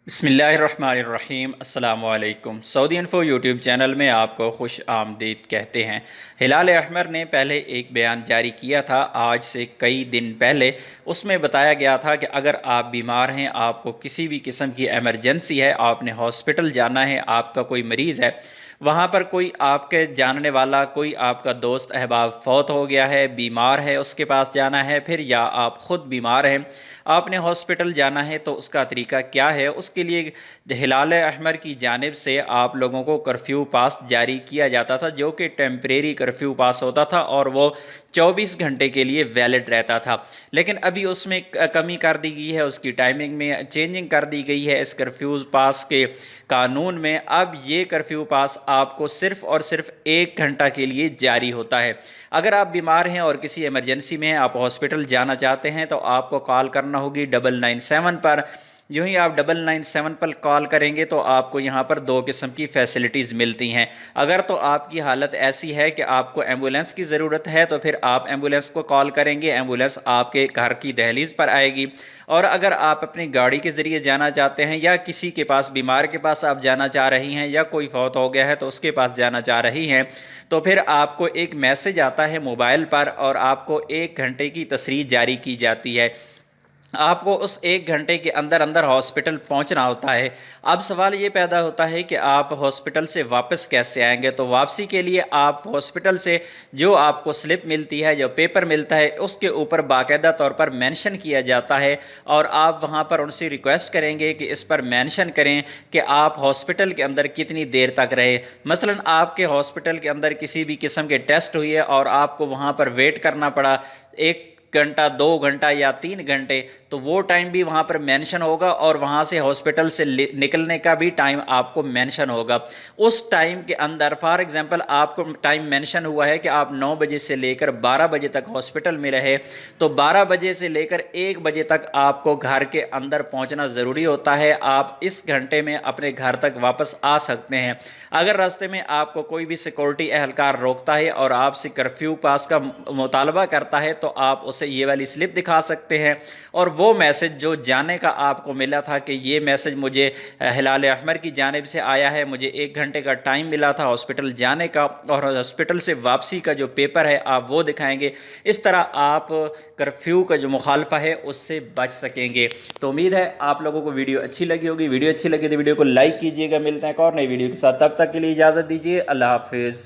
بسم اللہ الرحمن الرحیم۔ السلام علیکم۔ سعودی انفو یوٹیوب چینل میں آپ کو خوش آمدید کہتے ہیں۔ ہلال احمر نے پہلے ایک بیان جاری کیا تھا آج سے کئی دن پہلے۔ اس میں بتایا گیا تھا کہ اگر آپ بیمار ہیں، آپ کو کسی بھی قسم کی ایمرجنسی ہے، آپ نے ہاسپٹل جانا ہے، آپ کا کوئی مریض ہے، وہاں پر کوئی آپ کے جاننے والا، کوئی آپ کا دوست احباب فوت ہو گیا ہے، بیمار ہے، اس کے پاس جانا ہے، پھر یا آپ خود بیمار ہیں، آپ نے ہاسپٹل جانا ہے، تو اس کا طریقہ کیا ہے؟ اس کے لیے ہلال احمر کی جانب سے آپ لوگوں کو کرفیو پاس جاری کیا جاتا تھا، جو کہ ٹیمپریری کرفیو پاس ہوتا تھا اور وہ 24 گھنٹے کے لیے ویلڈ رہتا تھا۔ لیکن ابھی اس میں کمی کر دی گئی ہے، اس کی ٹائمنگ میں چینجنگ کر دی گئی ہے اس کرفیو پاس کے قانون میں۔ اب یہ کرفیو پاس آپ کو صرف اور صرف 1 گھنٹہ کے لیے جاری ہوتا ہے۔ اگر آپ بیمار ہیں اور کسی ایمرجنسی میں ہیں، آپ ہاسپٹل جانا چاہتے ہیں، تو آپ کو کال کرنا ہوگی 997 پر۔ یوں ہی آپ 997 پر کال کریں گے تو آپ کو یہاں پر 2 قسم کی فیسلٹیز ملتی ہیں۔ اگر تو آپ کی حالت ایسی ہے کہ آپ کو ایمبولینس کی ضرورت ہے، تو پھر آپ ایمبولینس کو کال کریں گے، ایمبولینس آپ کے گھر کی دہلیز پر آئے گی۔ اور اگر آپ اپنی گاڑی کے ذریعے جانا چاہتے ہیں، یا کسی کے پاس، بیمار کے پاس آپ جانا چاہ رہی ہیں، یا کوئی فوت ہو گیا ہے تو اس کے پاس جانا چاہ رہی ہیں، تو پھر آپ کو ایک میسج آتا ہے موبائل پر، اور آپ کو 1 گھنٹے کی تصریح جاری کی جاتی ہے۔ آپ کو اس 1 گھنٹے کے اندر اندر ہاسپٹل پہنچنا ہوتا ہے۔ اب سوال یہ پیدا ہوتا ہے کہ آپ ہاسپٹل سے واپس کیسے آئیں گے؟ تو واپسی کے لیے آپ ہاسپٹل سے جو آپ کو سلپ ملتی ہے، جو پیپر ملتا ہے، اس کے اوپر باقاعدہ طور پر مینشن کیا جاتا ہے، اور آپ وہاں پر ان سے ریکویسٹ کریں گے کہ اس پر مینشن کریں کہ آپ ہاسپٹل کے اندر کتنی دیر تک رہے۔ مثلا آپ کے ہاسپٹل کے اندر کسی بھی قسم کے ٹیسٹ ہوئی ہے اور آپ کو وہاں پر ویٹ کرنا پڑا 1 گھنٹہ، 2 گھنٹہ یا 3 گھنٹے، تو وہ ٹائم بھی وہاں پر مینشن ہوگا، اور وہاں سے ہاسپٹل سے نکلنے کا بھی ٹائم آپ کو مینشن ہوگا۔ اس ٹائم کے اندر، فار ایگزامپل آپ کو ٹائم مینشن ہوا ہے کہ آپ 9 بجے سے لے کر 12 بجے تک ہاسپٹل میں رہے، تو 12 بجے سے لے کر 1 بجے تک آپ کو گھر کے اندر پہنچنا ضروری ہوتا ہے۔ آپ اس گھنٹے میں اپنے گھر تک واپس آ سکتے ہیں۔ اگر راستے میں آپ کو کوئی بھی سیکورٹی اہلکار روکتا ہے اور آپ سے کرفیو پاس کا مطالبہ کرتا ہے، تو آپ اسے یہ والی سلپ دکھا سکتے ہیں، اور وہ میسج جو جانے کا آپ کو ملا تھا کہ یہ میسج مجھے ہلال احمر کی جانب سے آیا ہے، مجھے 1 گھنٹے کا ٹائم ملا تھا ہاسپٹل جانے کا، اور ہاسپٹل سے واپسی کا جو پیپر ہے آپ وہ دکھائیں گے۔ اس طرح آپ کرفیو کا جو مخالفہ ہے اس سے بچ سکیں گے۔ تو امید ہے آپ لوگوں کو ویڈیو اچھی لگی ہوگی۔ ویڈیو اچھی لگی تو ویڈیو کو لائک کیجیے گا۔ ملتے ہیں ایک اور نئی ویڈیو کے ساتھ، تب تک کے لیے اجازت دیجیے۔ اللہ حافظ۔